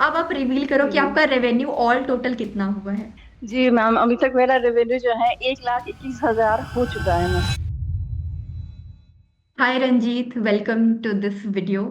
अब आप रिवील करो जी कि जी। आपका रेवेन्यू ऑल टोटल कितना हुआ है। जी मैम, अभी तक मेरा रेवेन्यू जो है 1,21,000 हो चुका है ma'am. Hi Ranjit, welcome to this video.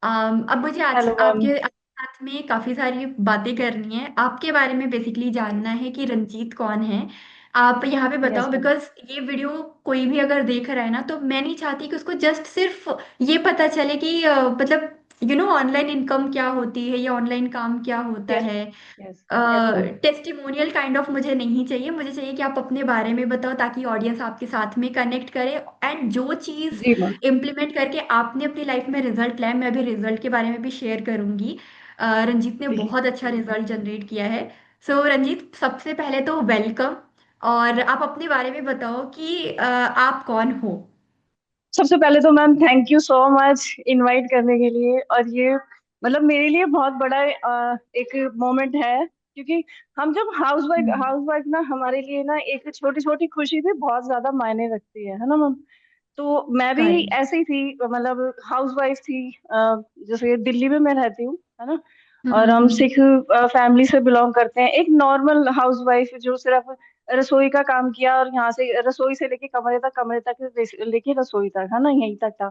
अब मुझे आज हेलो मैम। आपके साथ में काफ़ी सारी बातें करनी है, आपके बारे में बेसिकली जानना है कि रंजीत कौन है। आप यहाँ पे यस बताओ, मैम। बिकॉज ये वीडियो कोई भी अगर देख रहा है ना, तो मैं नहीं चाहती कि उसको जस्ट सिर्फ ये पता चले कि मतलब ऑनलाइन इनकम क्या होती है या ऑनलाइन काम क्या होता यस है। Yes yes ma'am. Testimonial kind of मुझे नहीं चाहिए, मुझे चाहिए कि आप अपने बारे में बताओ ताकि ऑडियंस आपके साथ में कनेक्ट करे। एंड जो चीज़ जी मैम। इम्प्लीमेंट करके आपने अपनी लाइफ में रिजल्ट लाया, मैं अभी रिजल्ट के बारे में भी शेयर करूंगी। रंजीत ने जी बहुत अच्छा रिजल्ट जनरेट किया है। सो रंजीत, सबसे पहले तो वेलकम। और आप अपने बारे में बताओ कि आप कौन हो। सबसे पहले तो ma'am thank you so much invite करने के लिए। और ये मतलब मेरे लिए बहुत बड़ा एक मोमेंट है, क्योंकि हम जब हम्म। हाउस वाइफ ना, हमारे लिए ना एक छोटी छोटी खुशी भी बहुत ज्यादा मायने रखती है ना मैम। तो मैं भी करेक्ट। ऐसे ही थी, मतलब हाउस वाइफ थी। जैसे दिल्ली में मैं रहती हूँ, है ना। और हम हम्म। सिख फैमिली से बिलोंग करते हैं। एक नॉर्मल हाउस वाइफ जो सिर्फ रसोई का काम किया, और यहाँ से रसोई से लेके कमरे तक, कमरे तक लेके रसोई तक, है ना, यहीं तक था।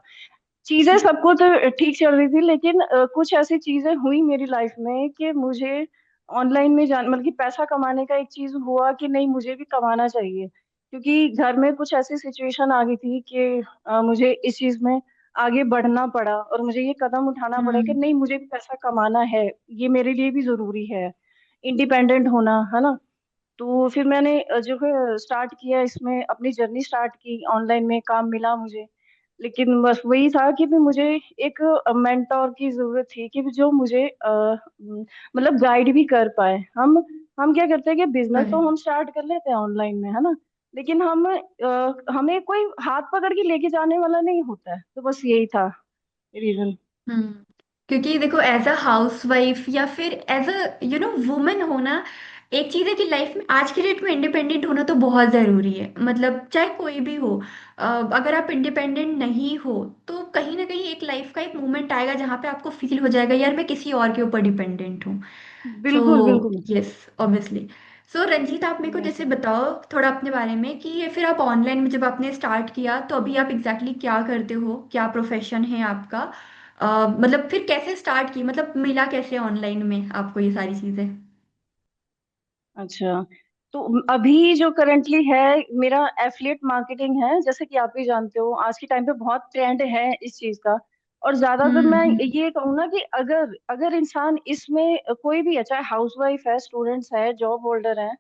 चीजें सबको तो ठीक चल रही थी, लेकिन कुछ ऐसी चीजें हुई मेरी लाइफ में कि मुझे ऑनलाइन में जान मतलब कि पैसा कमाने का एक चीज हुआ कि नहीं, मुझे भी कमाना चाहिए। क्योंकि घर में कुछ ऐसी सिचुएशन आ गई थी कि मुझे इस चीज में आगे बढ़ना पड़ा, और मुझे ये कदम उठाना पड़ा कि हम्म। नहीं, मुझे भी पैसा कमाना है। ये मेरे लिए भी जरूरी है, इंडिपेंडेंट होना, है ना। तो फिर मैंने जो है स्टार्ट किया, इसमें अपनी जर्नी स्टार्ट की। ऑनलाइन में काम मिला मुझे, लेकिन बस वही था कि भी मुझे एक मेंटोर की जरूरत थी कि जो मुझे मतलब गाइड भी कर पाए। हम क्या करते हैं कि बिजनेस तो करेक्ट। हम स्टार्ट कर लेते हैं ऑनलाइन में, है ना। लेकिन हमें कोई हाथ पकड़ के लेके जाने वाला नहीं होता है। तो बस यही था रीजन। हम्म। क्योंकि देखो, एज अ हाउस वाइफ या फिर एज अ वुमेन होना एक चीज है कि लाइफ में आज के डेट में इंडिपेंडेंट होना तो बहुत जरूरी है, मतलब चाहे कोई भी हो। अगर आप इंडिपेंडेंट नहीं हो तो कहीं ना कहीं एक लाइफ का एक मोमेंट आएगा जहाँ पे आपको फील हो जाएगा, यार मैं किसी और के ऊपर डिपेंडेंट हूँ। सो बिल्कुल बिल्कुल। Yes, obviously. सो रंजीत, आप मेरे को यस। जैसे बताओ थोड़ा अपने बारे में कि ये फिर आप ऑनलाइन में जब आपने स्टार्ट किया तो अभी आप एग्जैक्टली क्या करते हो, क्या प्रोफेशन है आपका। मतलब फिर कैसे स्टार्ट की, मतलब मिला कैसे ऑनलाइन में आपको ये सारी चीजें। अच्छा, तो अभी जो करंटली है, मेरा एफिलिएट मार्केटिंग है। जैसे कि आप भी जानते हो, आज के टाइम पे बहुत ट्रेंड है इस चीज का। और ज्यादातर मैं हम्म। ये कहूँ ना कि अगर अगर इंसान इसमें कोई भी है, चाहे हाउस वाइफ है, स्टूडेंट्स है, जॉब होल्डर है,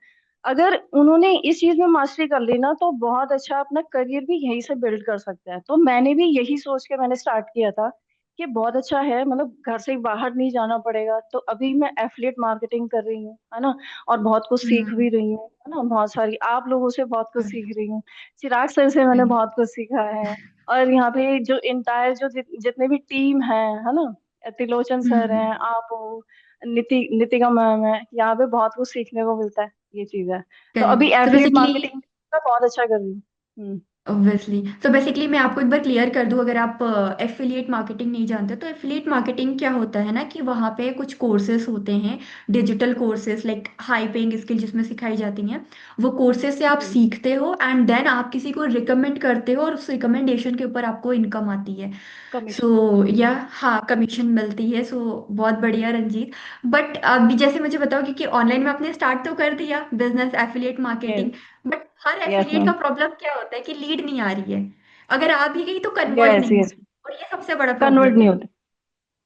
अगर उन्होंने इस चीज में मास्टरी कर ली ना, तो बहुत अच्छा अपना करियर भी यहीं से बिल्ड कर सकते हैं। तो मैंने भी यही सोच के मैंने स्टार्ट किया था कि बहुत अच्छा है, मतलब घर से बाहर नहीं जाना पड़ेगा। तो अभी मैं एफिलिएट मार्केटिंग कर रही हूँ, है ना। और बहुत कुछ सीख हम्म। भी रही हूँ, है ना। बहुत सारी आप लोगों से बहुत कुछ करेक्ट। सीख रही हूँ। चिराग सर से मैंने बहुत कुछ सीखा है। और यहाँ पे जो इंटायर जो जितने भी टीम है ना, त्रिलोचन सर हम्म। हैं, आप हो, नितिका मैम है, यहाँ पे बहुत कुछ सीखने को मिलता है। ये चीज है। तो अभी करेक्ट। सो एफिलिएट बेसिकली, मार्केटिंग का बहुत अच्छा कर रही हूँ। ऑब्वियसली, तो बेसिकली मैं आपको एक बार क्लियर कर दूं, अगर आप एफिलिएट मार्केटिंग नहीं जानते तो एफिलिएट मार्केटिंग क्या होता है ना, कि वहाँ पे कुछ कोर्सेज होते हैं, digital courses like high paying skill जिसमें सिखाई जाती हैं। वो कोर्सेज से आप हम्म। सीखते हो एंड देन आप किसी को रिकमेंड करते हो और उस रिकमेंडेशन के ऊपर आपको इनकम आती है। कमीशन। सो या हाँ, कमीशन मिलती है। सो बहुत बढ़िया रंजीत। बट अभी जैसे मुझे बताओ, क्योंकि ऑनलाइन में आपने स्टार्ट तो कर दिया business affiliate yes. Marketing, but her yes affiliate का मैम। प्रॉब्लम क्या होता है कि लीड नहीं आ रही है। अगर आ भी गई तो कन्वर्ट यस नहीं यस। होती, और ये सबसे बड़ा कन्वर्ट प्रॉब्लम नहीं है। होते।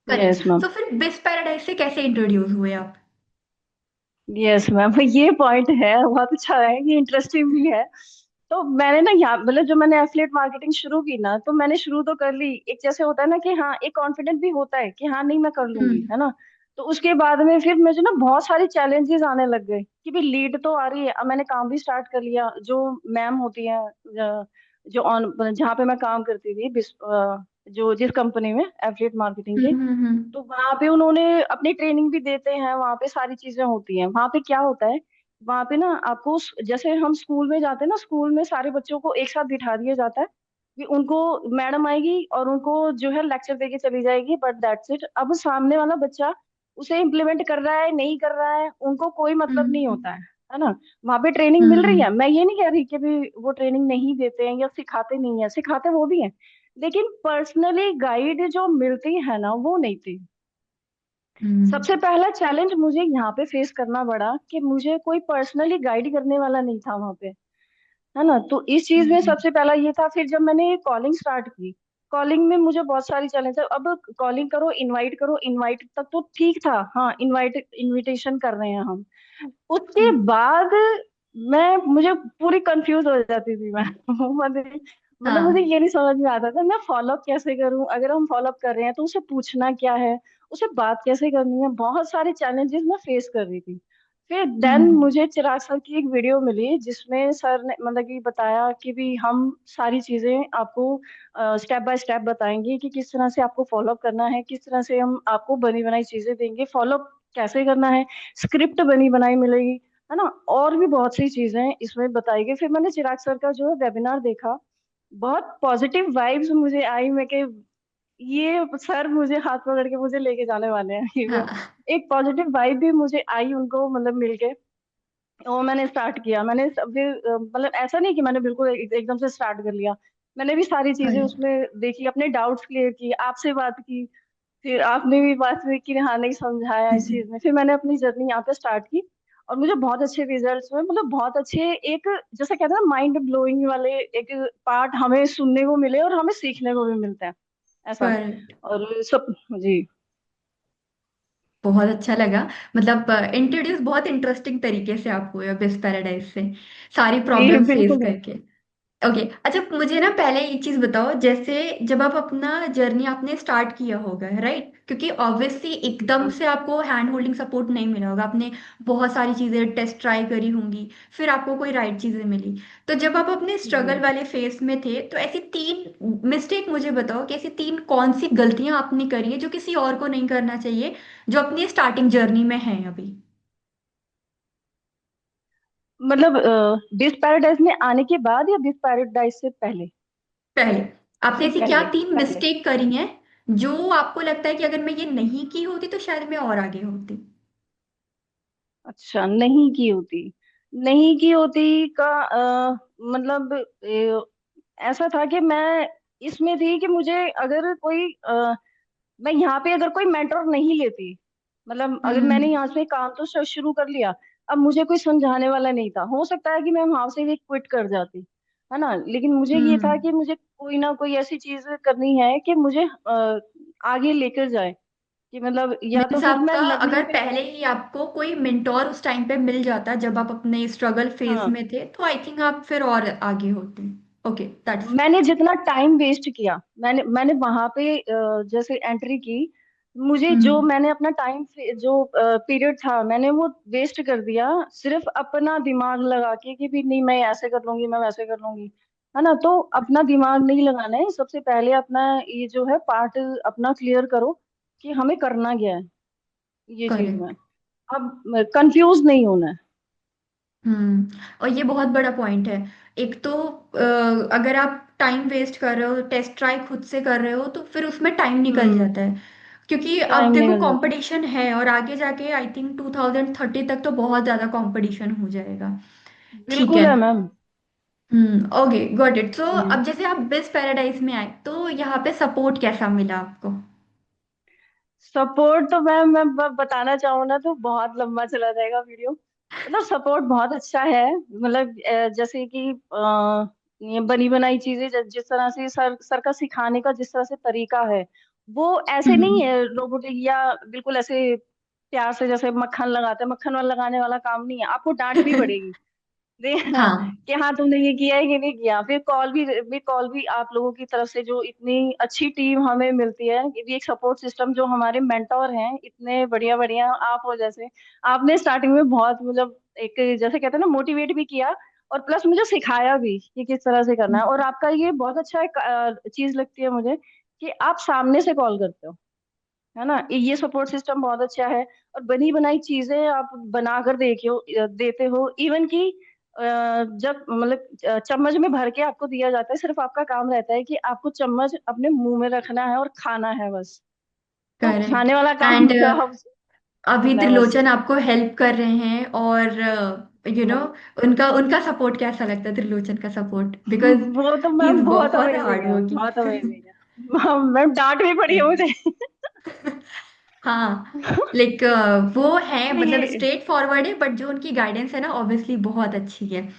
Yes correct. मैम। सो फिर बिस पैराडाइज से कैसे इंट्रोड्यूस हुए आप। यस मैम, ये पॉइंट है, बहुत अच्छा है, ये इंटरेस्टिंग भी है। तो मैंने ना यहाँ मतलब जब मैंने एफिलिएट मार्केटिंग शुरू की ना, तो मैंने शुरू तो कर ली। एक जैसे होता है ना कि हाँ, एक कॉन्फिडेंस भी होता है कि हाँ नहीं, मैं कर लूंगी, हम्म। है ना। तो उसके बाद में फिर मुझे ना बहुत सारी चैलेंजेस आने लग गए कि भाई लीड तो आ रही है। अब मैंने काम भी स्टार्ट कर लिया। जो मैम होती है, जो ऑन जहाँ पे मैं काम करती थी, जो जिस कंपनी में एफिलिएट मार्केटिंग के, हम्म। तो वहां पे उन्होंने अपनी ट्रेनिंग भी देते हैं। वहां पे सारी चीजें होती हैं। वहां पे क्या होता है, वहां पे ना आपको जैसे हम स्कूल में जाते हैं ना, स्कूल में सारे बच्चों को एक साथ बिठा दिया जाता है कि उनको मैडम आएगी और उनको जो है लेक्चर देके चली जाएगी, बट दैट्स इट। अब सामने वाला बच्चा उसे इम्प्लीमेंट कर रहा है नहीं कर रहा है उनको कोई मतलब नहीं हम्म होता है ना। वहां पे ट्रेनिंग मिल रही हम्म है, मैं ये नहीं कह रही कि भी वो ट्रेनिंग नहीं देते हैं या सिखाते नहीं है, सिखाते वो भी हैं, लेकिन पर्सनली गाइड जो मिलती है ना वो नहीं थी। हम्म सबसे पहला चैलेंज मुझे यहाँ पे फेस करना पड़ा कि मुझे कोई पर्सनली गाइड करने वाला नहीं था वहां पे, है ना। तो इस चीज में हम्म, सबसे पहला ये था। फिर जब मैंने कॉलिंग स्टार्ट की, कॉलिंग में मुझे बहुत सारी चैलेंज है। अब कॉलिंग करो, इनवाइट तक तो ठीक था, हाँ इनविटेशन कर रहे हैं हम। उसके हम्म, बाद मैं मुझे पूरी कंफ्यूज हो जाती थी मैं मतलब मतलब मुझे हाँ। ये नहीं समझ में आता था मैं फॉलो अप कैसे करूं। अगर हम फॉलो अप कर रहे हैं तो उसे पूछना क्या है, उसे बात कैसे करनी है, बहुत सारे चैलेंजेस मैं फेस कर रही थी। फिर देन हम्म मुझे चिराग सर की एक वीडियो मिली जिसमें सर ने मतलब कि बताया कि भी हम सारी चीजें आपको स्टेप बाय स्टेप बताएंगे कि किस तरह से आपको फॉलो अप करना है, किस तरह से हम आपको बनी बनाई चीजें देंगे, फॉलो अप कैसे करना है, स्क्रिप्ट बनी बनाई मिलेगी, है ना। और भी बहुत सी चीजें इसमें बताई गई। फिर मैंने चिराग सर का जो है वेबिनार देखा, बहुत पॉजिटिव वाइब्स मुझे आई। मैं कि ये सर मुझे हाथ पकड़ के मुझे लेके जाने वाले हैं ये। हाँ। एक पॉजिटिव वाइब भी मुझे आई उनको मतलब मिलके। वो मैंने स्टार्ट किया। फिर मतलब ऐसा नहीं कि मैंने बिल्कुल एकदम से स्टार्ट कर लिया। मैंने भी सारी चीजें अरे। उसमें देखी, अपने डाउट्स क्लियर किए, आपसे बात की। फिर आपने भी बात हुई कि हाँ नहीं समझाया इस चीज में। फिर मैंने अपनी जर्नी यहाँ पे स्टार्ट की और मुझे बहुत अच्छे रिजल्ट्स हुए, मतलब बहुत अच्छे। एक जैसे कहते हैं ना माइंड ब्लोइंग वाले एक पार्ट हमें सुनने को मिले और हमें सीखने को भी मिलता है ऐसा। करेक्ट। और सब जी। बहुत अच्छा लगा। मतलब इंट्रोड्यूस बहुत इंटरेस्टिंग तरीके से आपको हुआ बिस पैराडाइज से, सारी जी प्रॉब्लम्स फेस बिल्कुल। करके। ओके, अच्छा मुझे ना पहले एक चीज बताओ, जैसे जब आप अपना जर्नी आपने स्टार्ट किया होगा, राइट, क्योंकि ऑब्वियसली एकदम जी से आपको हैंड होल्डिंग सपोर्ट नहीं मिला होगा, आपने बहुत सारी चीजें टेस्ट ट्राई करी होंगी, फिर आपको कोई राइट चीजें मिली। तो जब आप अपने स्ट्रगल जी। वाले फेस में थे, तो ऐसी तीन मिस्टेक मुझे बताओ कि ऐसी तीन कौन सी गलतियां आपने करी है जो किसी और को नहीं करना चाहिए, जो अपनी स्टार्टिंग जर्नी में है अभी। मतलब डिस पैराडाइज में आने के बाद या डिस पैराडाइज से पहले? पहले आपने सबसे ऐसी क्या पहले तीन पहले। मिस्टेक करी हैं जो आपको लगता है कि अगर मैं ये नहीं की होती तो शायद मैं और आगे होती। अच्छा, नहीं की होती। नहीं की होती का मतलब ऐसा था कि मैं इसमें थी कि मुझे अगर कोई मैं यहाँ पे अगर कोई मेंटर नहीं लेती, मतलब अगर मैंने हम्म यहाँ से काम तो शुरू कर लिया, अब मुझे कोई समझाने वाला नहीं था, हो सकता है कि मैं वहां से भी क्विट कर जाती, है ना। लेकिन मुझे ये था हम्म। कि मुझे कोई ना कोई ऐसी चीज करनी है कि मुझे आगे लेकर जाए, कि मतलब या तो मीन्स फिर मैं आपका लर्निंग अगर पे। पहले ही आपको कोई मेंटोर उस टाइम पे मिल जाता जब आप अपने स्ट्रगल फेज हाँ, में थे, तो आई थिंक आप फिर और आगे होते। Okay, that's. मैंने जितना टाइम वेस्ट किया, मैंने वहां पे जैसे एंट्री की, मुझे जो हम्म मैंने अपना टाइम जो पीरियड था मैंने वो वेस्ट कर दिया सिर्फ अपना दिमाग लगा के कि भी नहीं मैं ऐसे कर लूंगी, मैं वैसे कर लूंगी, है ना। तो अपना दिमाग नहीं लगाना है, सबसे पहले अपना ये जो है पार्ट अपना क्लियर करो कि हमें करना क्या है ये चीज में। करेक्ट। अब कंफ्यूज नहीं होना है। और ये बहुत बड़ा पॉइंट है। एक तो अगर आप टाइम वेस्ट कर रहे हो, टेस्ट ट्राई खुद से कर रहे हो, तो फिर उसमें टाइम निकल हम्म। जाता है। क्योंकि अब टाइम देखो निकल जाता है। कंपटीशन है, और आगे जाके आई थिंक 2030 तक तो बहुत ज्यादा कंपटीशन हो जाएगा। ठीक है। बिल्कुल है ma'am. Okay, got it. So ji. अब जैसे आप बिस पैराडाइज में आए, तो यहाँ पे सपोर्ट कैसा मिला आपको? सपोर्ट तो मैं बताना चाहूँ ना तो बहुत लंबा चला जाएगा वीडियो। मतलब सपोर्ट बहुत अच्छा है, मतलब जैसे कि ये बनी बनाई चीजें जिस तरह से सर का सिखाने का जिस तरह से तरीका है, वो ऐसे नहीं हम्म है रोबोटिक या बिल्कुल ऐसे प्यार से जैसे मक्खन लगाते हैं, मक्खन वाला लगाने वाला काम नहीं है, आपको डांट भी पड़ेगी हाँ, हाँ। कि हाँ तुमने ये किया है कि नहीं किया। फिर कॉल भी आप लोगों की तरफ से जो इतनी अच्छी टीम हमें मिलती है, ये भी एक सपोर्ट सिस्टम, जो हमारे मेंटोर हैं इतने बढ़िया बढ़िया, आप हो जैसे। आपने स्टार्टिंग में बहुत मतलब एक जैसे कहते हैं ना मोटिवेट भी किया और प्लस मुझे सिखाया भी कि किस तरह से करना है। और आपका ये बहुत अच्छा एक चीज लगती है मुझे कि आप सामने से कॉल करते हो, है ना। ये सपोर्ट सिस्टम बहुत अच्छा है। और बनी बनाई चीजें आप बना कर देखियो देते हो, इवन कि जब मतलब चम्मच में भर के आपको दिया जाता है, सिर्फ आपका काम रहता है कि आपको चम्मच अपने मुंह में रखना है और खाना है बस। तो करेक्ट। खाने वाला काम एंड आप अभी मैं बस। त्रिलोचन आपको हेल्प कर रहे हैं, और जी नो, मैम। उनका उनका सपोर्ट कैसा लगता है, त्रिलोचन का सपोर्ट, बिकॉज वो तो ही मैम इज बहुत बहुत अमेजिंग हार्ड है, बहुत वर्किंग। अमेजिंग है। मैम डांट भी पड़ी है मुझे। हाँ, लाइक वो है, मतलब नहीं, स्ट्रेट फॉरवर्ड है, बट जो उनकी गाइडेंस है ना ऑब्वियसली बहुत अच्छी है। एंड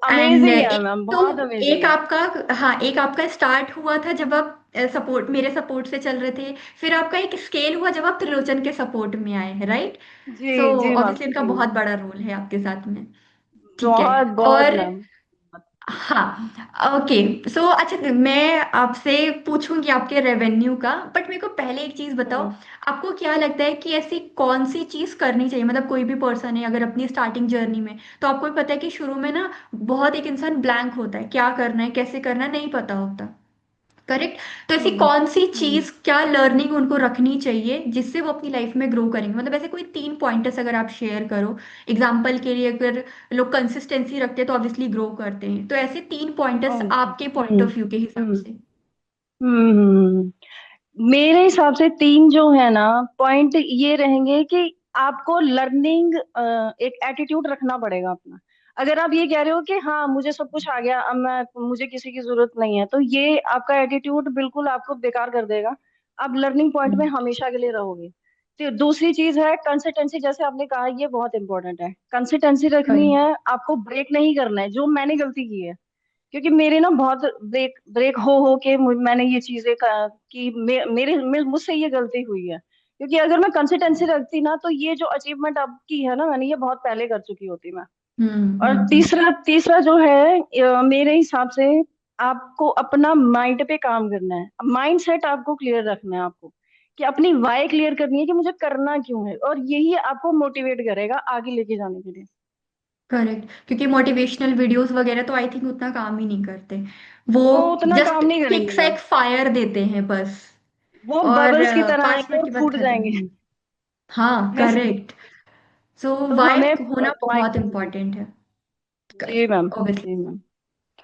अमेजिंग है एक मैम, तो, बहुत अमेजिंग एक है। आपका, हाँ, एक आपका स्टार्ट हुआ था जब आप सपोर्ट, मेरे सपोर्ट से चल रहे थे, फिर आपका एक स्केल हुआ जब आप त्रिलोचन के सपोर्ट में आए हैं, राइट? जी सो जी मैम, ऑब्वियसली उनका जी बहुत बड़ा रोल है आपके साथ में। ठीक है। बहुत बहुत और मैम। हाँ, ओके, सो अच्छा, मैं आपसे पूछूंगी आपके रेवेन्यू का, बट मेरे को पहले एक चीज बताओ, हम्म आपको क्या लगता है कि ऐसी कौन सी चीज करनी चाहिए, मतलब कोई भी पर्सन है अगर अपनी स्टार्टिंग जर्नी में, तो आपको भी पता है कि शुरू में ना बहुत एक इंसान ब्लैंक होता है, क्या करना है कैसे करना है नहीं पता होता, करेक्ट? तो ऐसी हम्म कौन सी हम्म चीज, क्या लर्निंग उनको रखनी चाहिए जिससे वो अपनी लाइफ में ग्रो करेंगे, मतलब ऐसे कोई 3 पॉइंटर्स अगर आप शेयर करो, एग्जाम्पल के लिए, अगर लोग कंसिस्टेंसी रखते हैं तो ऑब्वियसली ग्रो करते हैं, तो ऐसे 3 पॉइंटर्स ओके आपके पॉइंट ऑफ व्यू के हिसाब हम्म से। मेरे हिसाब से तीन जो है ना पॉइंट ये रहेंगे कि आपको लर्निंग एक एटीट्यूड रखना पड़ेगा अपना। अगर आप ये कह रहे हो कि हाँ मुझे सब कुछ आ गया, अब मैं मुझे किसी की जरूरत नहीं है, तो ये आपका एटीट्यूड बिल्कुल आपको बेकार कर देगा। आप लर्निंग पॉइंट में हम्म। हमेशा के लिए रहोगे। तो दूसरी चीज है कंसिस्टेंसी, जैसे आपने कहा ये बहुत इंपॉर्टेंट है, कंसिस्टेंसी रखनी करेक्ट। है, आपको ब्रेक नहीं करना है जो मैंने गलती की है। क्योंकि मेरे ना बहुत ब्रेक ब्रेक हो के मैंने ये चीजें कि मुझसे ये गलती हुई है। क्योंकि अगर मैं कंसिस्टेंसी रखती ना, तो ये जो अचीवमेंट अब की है ना, मैंने ये बहुत पहले कर चुकी होती मैं। और हम्म। तीसरा तीसरा जो है मेरे हिसाब से आपको अपना माइंड पे काम करना है, माइंड सेट आपको क्लियर रखना है आपको, कि अपनी वाई क्लियर करनी है कि मुझे करना क्यों है, और यही आपको मोटिवेट करेगा आगे लेके जाने के लिए। करेक्ट, क्योंकि मोटिवेशनल वीडियोस वगैरह तो आई थिंक उतना काम ही नहीं करते, वो वो उतना जस्ट काम नहीं क्विक करेंगे सा मैम, एक फायर देते हैं बस, वो और बबल्स की तरह 5 मिनट आएंगे के और बाद फूट खत्म। जाएंगे। हाँ, ऐसे ही। करेक्ट। सो तो वाई हमें होना माइंड बहुत पे करना इम्पोर्टेंट है। जी मैम, ऑब्वियसली। जी मैम।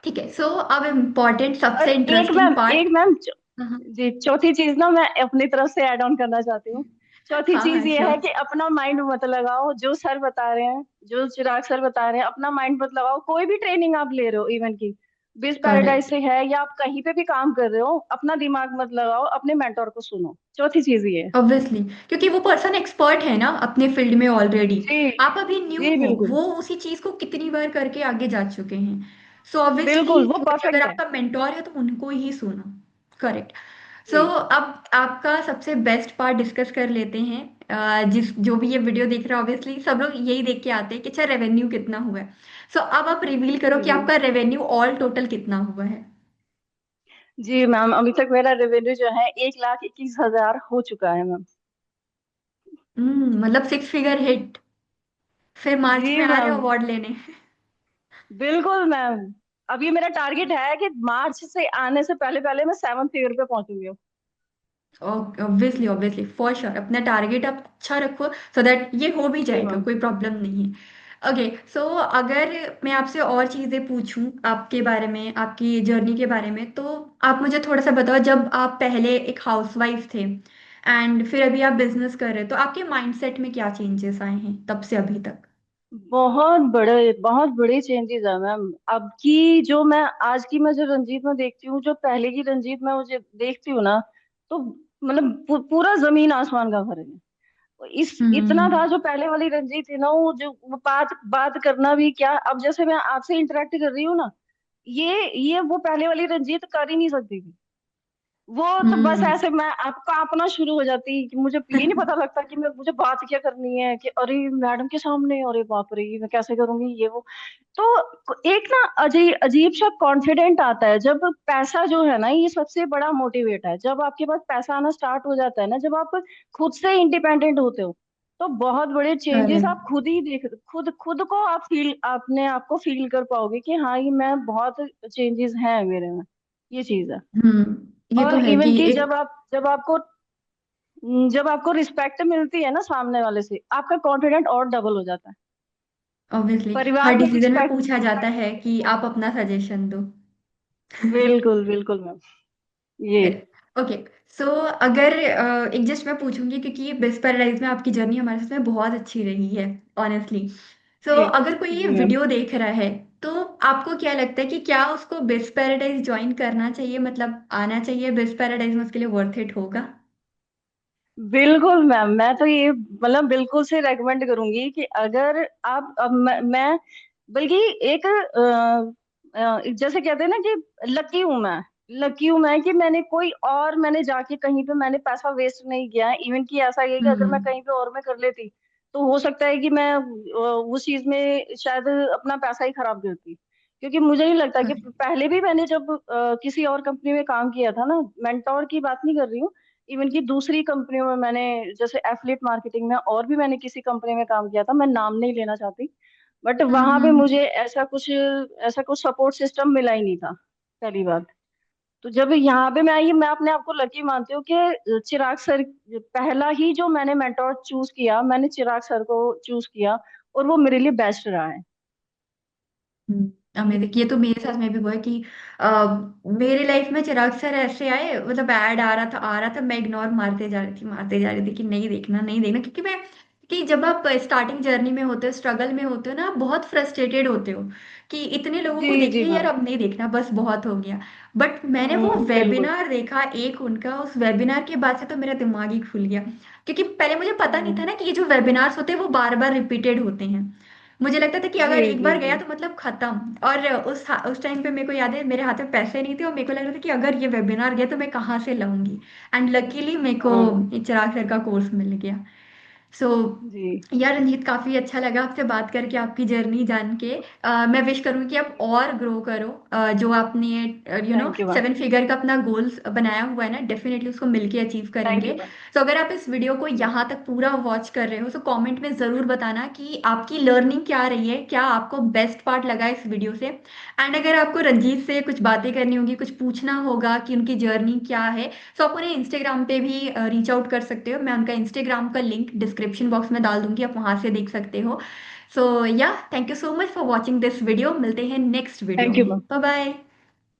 ठीक है, सो अब इम्पोर्टेंट और सबसे एक इंटरेस्टिंग मैम, पार्ट। एक मैम हाँ, जी चौथी चीज ना मैं अपनी तरफ से ऐड ऑन करना चाहती हूँ। चौथी हाँ, चीज हाँ, ये है श्योर। कि अपना माइंड मत लगाओ, जो सर बता रहे हैं, जो चिराग सर बता रहे हैं, अपना माइंड मत लगाओ। कोई भी ट्रेनिंग आप ले रहे हो, इवन की बिज पैराडाइज करेक्ट। से है या आप कहीं पे भी काम कर रहे हो, अपना दिमाग मत लगाओ, अपने मेंटोर को सुनो। चौथी चीज ये है। ऑब्वियसली, क्योंकि वो पर्सन एक्सपर्ट है ना अपने फील्ड में ऑलरेडी, जी आप अभी न्यू जी हो, बिल्कुल वो उसी चीज को कितनी बार करके आगे जा चुके हैं, सो ऑब्वियसली बिल्कुल, वो कोई अगर परफेक्ट है। आपका मेंटोर है तो उनको ही सुनो। करेक्ट। सो जी अब आपका सबसे बेस्ट पार्ट डिस्कस कर लेते हैं। जिस जो भी ये वीडियो देख रहा है ऑब्वियसली सब लोग यही देख के आते हैं कि अच्छा रेवेन्यू कितना हुआ है, सो अब आप रिवील करो जी कि जी आपका रेवेन्यू ऑल टोटल कितना हुआ है। जी मैम, अभी तक मेरा रेवेन्यू जो है 1,21,000 हो चुका है मैम। मतलब 6 फिगर हिट, फिर मार्च जी में आ रहे हो मैम, अवार्ड लेने। बिल्कुल मैम। अभी मेरा टारगेट है कि मार्च से आने से पहले पहले मैं 7 फिगर पे पहुंचूंगी। ऑब्वियसली, ऑब्वियसली, फॉर श्योर अपना टारगेट आप अच्छा रखो, सो दैट ये हो भी जी जाएगा, मैम। कोई प्रॉब्लम नहीं है। ओके, सो अगर मैं आपसे और चीज़ें पूछूं आपके बारे में, आपकी जर्नी के बारे में, तो आप मुझे थोड़ा सा बताओ, जब आप पहले एक हाउसवाइफ थे एंड फिर अभी आप बिजनेस कर रहे हो, तो आपके माइंडसेट में क्या चेंजेस आए हैं तब से अभी तक? बहुत बड़े चेंजेस है मैम। अब की जो मैं आज की मैं जो रंजीत में देखती हूँ, जो पहले की रंजीत में मुझे देखती हूँ ना, तो मतलब पूरा जमीन आसमान का फर्क है। इस इतना था हम्म। जो पहले वाली रंजीत थी ना, वो बात बात करना भी क्या, अब जैसे मैं आपसे इंटरेक्ट कर रही हूँ ना, ये वो पहले वाली रंजीत कर ही नहीं सकती थी। वो तो बस हम्म। ऐसे मैं आपका अपना शुरू हो जाती कि मुझे ये नहीं पता लगता कि मुझे बात क्या करनी है, कि अरे मैडम के सामने, अरे बाप रे ये मैं कैसे करूंगी ये वो। तो एक ना अजीब अजीब सा कॉन्फिडेंट आता है जब पैसा जो है ना, ये सबसे बड़ा मोटिवेट है। जब आपके पास पैसा आना स्टार्ट हो जाता है ना, जब आप खुद से इंडिपेंडेंट होते हो, तो बहुत बड़े चेंजेस करेक्ट। आप खुद ही देख, खुद खुद को आप फील, अपने आप को फील कर पाओगे कि हाँ ये मैं बहुत चेंजेस हैं मेरे में। ये चीज है। ये तो और है इवन कि कि एक, जब आपको रिस्पेक्ट मिलती है ना सामने वाले से, आपका कॉन्फिडेंट और डबल हो जाता है। ऑब्वियसली हर परिवार में डिसीजन में रिस्पेक्ट पूछा जाता है कि आप अपना सजेशन दो। बिल्कुल बिल्कुल मैम। ये ओके, सो अगर एक जस्ट मैं पूछूंगी, क्योंकि बेस्ट पैराडाइज में आपकी जर्नी हमारे साथ में बहुत अच्छी रही है ऑनेस्टली। सो जी अगर कोई ये जी मैम। वीडियो देख रहा है, तो आपको क्या लगता है कि क्या उसको बेस्ट पैराडाइज ज्वाइन करना चाहिए, मतलब आना चाहिए बेस्ट पैराडाइज में, उसके लिए वर्थ इट होगा? बिल्कुल मैम, मैं तो ये मतलब बिल्कुल से रेकमेंड करूंगी कि अगर आप अब मैं बल्कि एक जैसे कहते हैं ना कि लकी हूं मैं कि मैंने कोई और मैंने जाके कहीं पे मैंने पैसा वेस्ट नहीं किया है। इवन कि ऐसा ये कि अगर मैं हम्म। कहीं पे और मैं कर लेती तो हो सकता है कि मैं उस चीज में शायद अपना पैसा ही खराब करती। क्योंकि मुझे नहीं लगता कि करेक्ट। पहले भी मैंने जब किसी और कंपनी में काम किया था ना, मेंटोर की बात नहीं कर रही हूँ, इवन की दूसरी कंपनियों में मैंने जैसे एफिलिएट मार्केटिंग में और भी मैंने किसी कंपनी में काम किया था, मैं नाम नहीं लेना चाहती। बट वहां पे हम्म। मुझे ऐसा कुछ सपोर्ट सिस्टम मिला ही नहीं था, पहली बात। तो जब यहाँ पे मैं आई, मैं अपने आप को लकी मानती हूँ कि चिराग सर, पहला ही जो मैंने मेंटोर चूज किया, मैंने चिराग सर को चूज किया और वो मेरे लिए बेस्ट रहा है। अमेजिंग। ये तो मेरे साथ में भी हुआ है कि मेरे लाइफ में चिराग सर ऐसे आए, मतलब ऐड आ रहा था, मैं इग्नोर मारते जा रही थी कि नहीं देखना नहीं देखना, क्योंकि मैं, कि जब आप स्टार्टिंग जर्नी में होते हो, स्ट्रगल में होते हो ना, आप बहुत फ्रस्ट्रेटेड होते हो कि इतने लोगों जी को देख जी लिया यार, मैम। अब नहीं देखना, बस बहुत हो गया। बट मैंने वो बिल्कुल। वेबिनार देखा एक उनका, उस वेबिनार के बाद से तो मेरा दिमाग ही खुल गया। क्योंकि पहले मुझे पता नहीं था हम्म। ना कि ये जो वेबिनार्स होते हैं वो बार बार रिपीटेड होते हैं। मुझे लगता था कि जी अगर एक जी बार जी। गया तो मतलब खत्म। और उस टाइम पे मेरे को याद है, मेरे हाथ में पैसे नहीं थे, और मेरे को लग रहा था कि अगर ये वेबिनार गया तो मैं कहाँ से लाऊंगी। एंड लकीली मेरे को हम्म। ये चिराग सर का कोर्स मिल गया। सो जी। यार रंजीत, काफी अच्छा लगा आपसे बात करके, आपकी जर्नी जान के। मैं विश करूंगी कि आप और ग्रो करो। जो आपने थैंक यू मैम। 7 फिगर का अपना गोल बनाया हुआ है ना, डेफिनेटली उसको मिलके अचीव थैंक यू करेंगे। मैम। तो अगर आप इस वीडियो को जी। यहाँ तक पूरा वॉच कर रहे हो, तो कमेंट में जरूर बताना कि आपकी लर्निंग क्या रही है, क्या आपको बेस्ट पार्ट लगा इस वीडियो से। एंड अगर आपको रंजीत से कुछ बातें करनी होगी, कुछ पूछना होगा कि उनकी जर्नी क्या है, तो आप उन्हें इंस्टाग्राम पे भी रीच आउट कर सकते हो। मैं उनका इंस्टाग्राम का लिंक डिस्क्रिप्शन बॉक्स में डाल दूंगी, आप वहां से देख सकते हो। So yeah, thank you so much for watching this video. मिलते हैं नेक्स्ट वीडियो थैंक यू में। मैम। Bye bye.